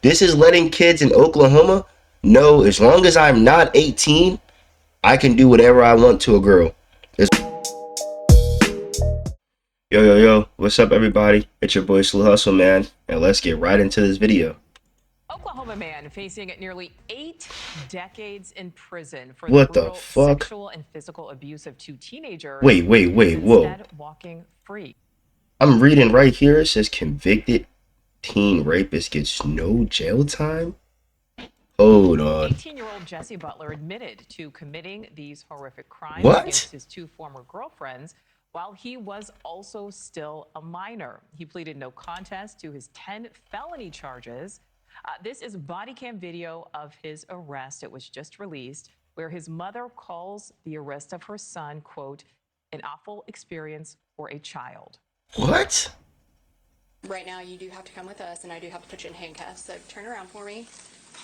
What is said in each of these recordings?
This is letting kids in Oklahoma know as long as I'm not 18, I can do whatever I want to a girl. Yo, what's up everybody? It's your boy Sluu Hustle, man, and let's get right into this video. Oklahoma man facing nearly 8 decades in prison for What the the brutal fuck? sexual and physical abuse of 2 teenagers. Wait, whoa. Instead walking free. I'm reading right here. It says convicted teen rapist gets no jail time. Hold on. 18-year-old Jesse Butler admitted to committing these horrific crimes against his 2 former girlfriends while he was also still a minor. He pleaded no contest to his 10 felony charges. This is body cam video of his arrest. It was just released, where his mother calls the arrest of her son, quote, an awful experience for a child. What? Right now, you do have to come with us, and I do have to put you in handcuffs. So turn around for me.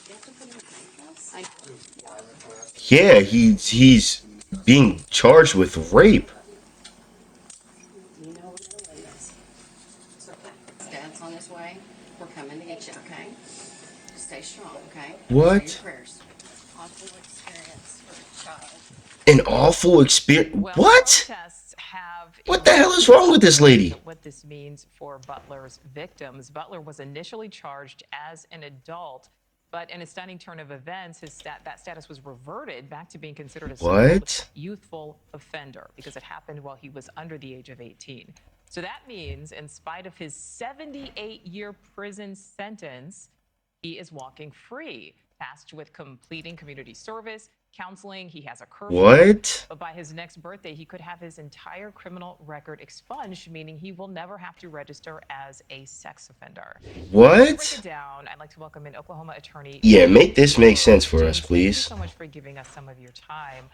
You have to put him in handcuffs? Yeah, he's being charged with rape. You know what it is. It's okay. Dad's on his way. We're coming to get you, okay? Stay strong, okay? What? Say your prayers. Awful experience for a child. An awful experience. Well, What? What the hell is wrong with this lady? What this means for Butler's victims. Butler was initially charged as an adult, but in a stunning turn of events, that status was reverted back to being considered a What? youthful offender because it happened while he was under the age of 18. So that means, in spite of his 78-year prison sentence, he is walking free, tasked with completing community service, counseling. He has a curfew. What? But by his next birthday, he could have his entire criminal record expunged, meaning he will never have to register as a sex offender. What? To break it down, I'd like to welcome in Oklahoma attorney. Yeah, make this make sense for us, please. Thank you so much for giving us some of your time.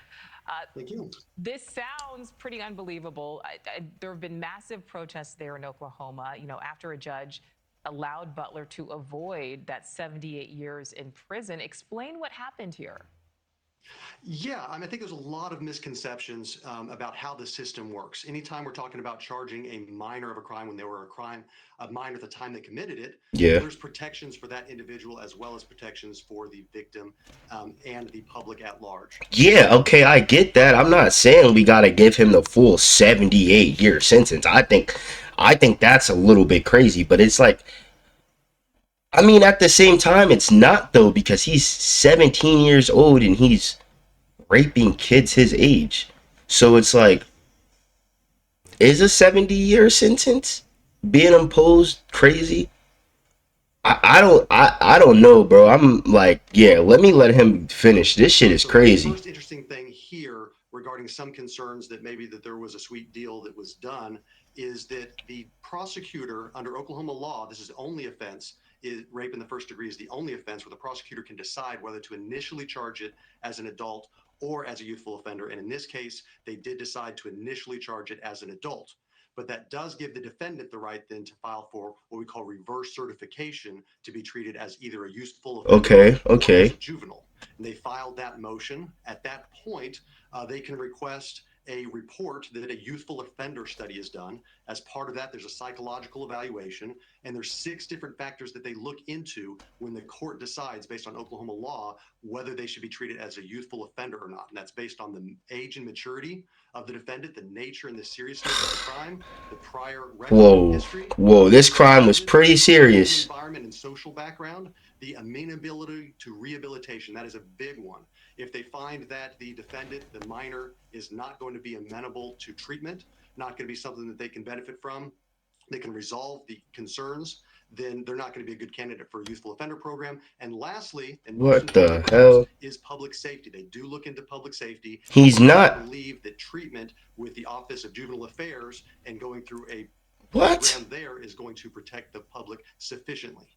Thank you. This sounds pretty unbelievable. There have been massive protests there in Oklahoma, after a judge allowed Butler to avoid that 78 years in prison. Explain what happened here. Yeah, I think there's a lot of misconceptions about how the system works. Anytime we're talking about charging a minor of a crime when they were a minor at the time they committed it, yeah, there's protections for that individual as well as protections for the victim and the public at large. Yeah, okay, I get that. I'm not saying we gotta give him the full 78-year sentence. I think that's a little bit crazy, but it's like, I mean, at the same time, it's not though, because he's 17 years old and he's raping kids his age. So it's like, is a 70-year sentence being imposed crazy? I don't know, bro. I'm like, yeah, let him finish. This shit is crazy. The most interesting thing here regarding some concerns that maybe that there was a sweet deal that was done is that the prosecutor under Oklahoma law, this is the only offense, rape in the first degree is the only offense where the prosecutor can decide whether to initially charge it as an adult or as a youthful offender. And in this case, they did decide to initially charge it as an adult. But that does give the defendant the right then to file for what we call reverse certification to be treated as either a youthful offender or as a juvenile. And they filed that motion. At that point, they can request a report that a youthful offender study is done. As part of that, there's a psychological evaluation, and there's 6 different factors that they look into when the court decides, based on Oklahoma law, whether they should be treated as a youthful offender or not. And that's based on the age and maturity of the defendant, the nature and the seriousness of the crime, the prior record history. Whoa, this crime was pretty serious. Environment and social background, the amenability to rehabilitation, that is a big one. If they find that the defendant, the minor, is not going to be amenable to treatment, not going to be something that they can benefit from, they can resolve the concerns, then they're not going to be a good candidate for a youthful offender program. And lastly, and what the hell is public safety. They do look into public safety. He's not believe that treatment with the Office of Juvenile Affairs and going through a program there is going to protect the public sufficiently.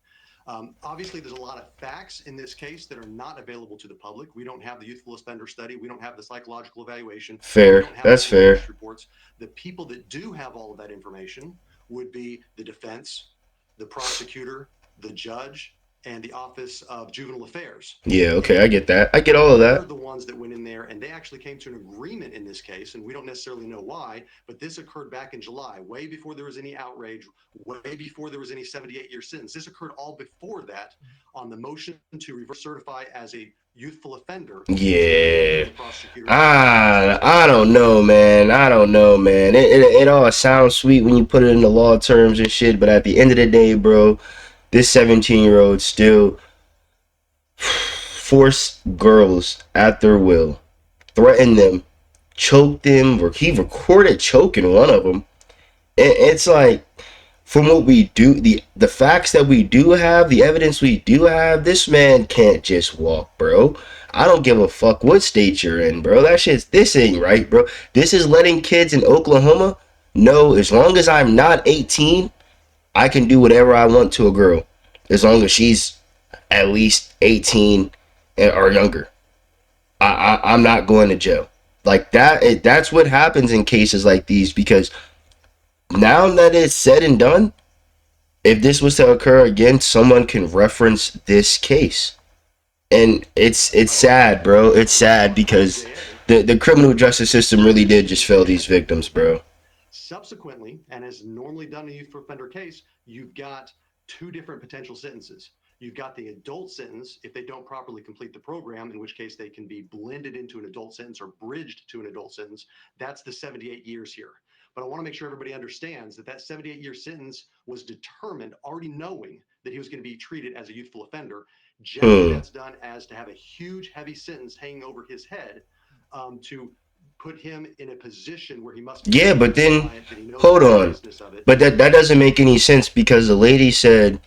Obviously, there's a lot of facts in this case that are not available to the public. We don't have the youthful offender study. We don't have the psychological evaluation. Fair. That's fair. Reports. The people that do have all of that information would be the defense, the prosecutor, the judge, and the Office of Juvenile Affairs. Yeah, okay, I get that. I get all of They're that. the ones that went in there, and they actually came to an agreement in this case, and we don't necessarily know why, but this occurred back in July, way before there was any outrage, way before there was any 78-year sentence. This occurred all before that on the motion to reverse certify as a youthful offender. Yeah. The prosecutor I don't know, man. I don't know, man. It all sounds sweet when you put it in the law terms and shit, but at the end of the day, bro, this 17-year-old still forced girls at their will, threatened them, choked them, or he recorded choking one of them. It's like, from what we do, the facts that we do have, the evidence we do have, this man can't just walk, bro. I don't give a fuck what state you're in, bro. This ain't right, bro. This is letting kids in Oklahoma know, as long as I'm not 18, I can do whatever I want to a girl, as long as she's at least 18 or younger. I'm not going to jail. Like that. That's what happens in cases like these, because now that it's said and done, if this was to occur again, someone can reference this case. And it's sad, bro. It's sad because the criminal justice system really did just fail these victims, bro. Subsequently, and as normally done in a youth offender case, you've got two different potential sentences. You've got the adult sentence if they don't properly complete the program, in which case they can be blended into an adult sentence or bridged to an adult sentence. That's the 78 years here. But I want to make sure everybody understands that that 78-year sentence was determined already knowing that he was going to be treated as a youthful offender. Generally, that's done as to have a huge, heavy sentence hanging over his head, to put him in a position where he must be. Yeah, but then, hold on. But that doesn't make any sense, because the lady said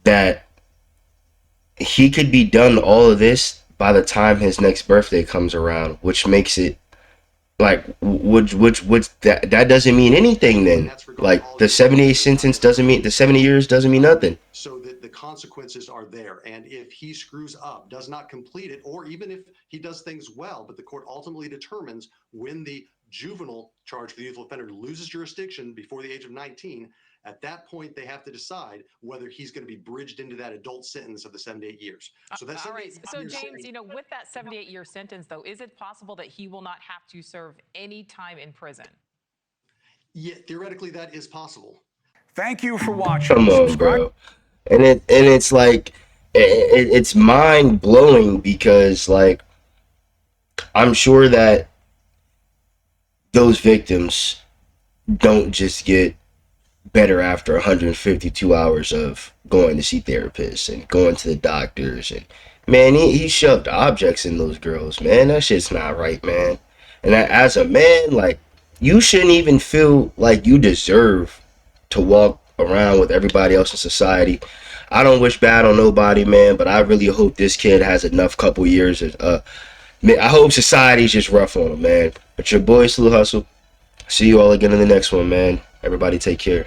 that he could be done all of this by the time his next birthday comes around, which makes it like, which that doesn't mean anything then. Like, the 78 sentence doesn't mean, the 70 years doesn't mean nothing. So that the consequences are there, and if he screws up, does not complete it, or even if he does things well, but the court ultimately determines when the juvenile charge for the youthful offender loses jurisdiction before the age of 19, at that point they have to decide whether he's going to be bridged into that adult sentence of the 78 years. So that's all right. So James, with that 78-year sentence, though, is it possible that he will not have to serve any time in prison? Yeah, theoretically that is possible. Thank you for watching. Come on, bro. And it's like, it's mind blowing, because like, I'm sure that those victims don't just get better after 152 hours of going to see therapists and going to the doctors. And man, he shoved objects in those girls, man. That shit's not right, man. And as a man, like, you shouldn't even feel like you deserve to walk around with everybody else in society. I don't wish bad on nobody, man, but I really hope this kid has enough couple years. I hope society's just rough on him, man. But your boy, Sluu Hustle. See you all again in the next one, man. Everybody take care.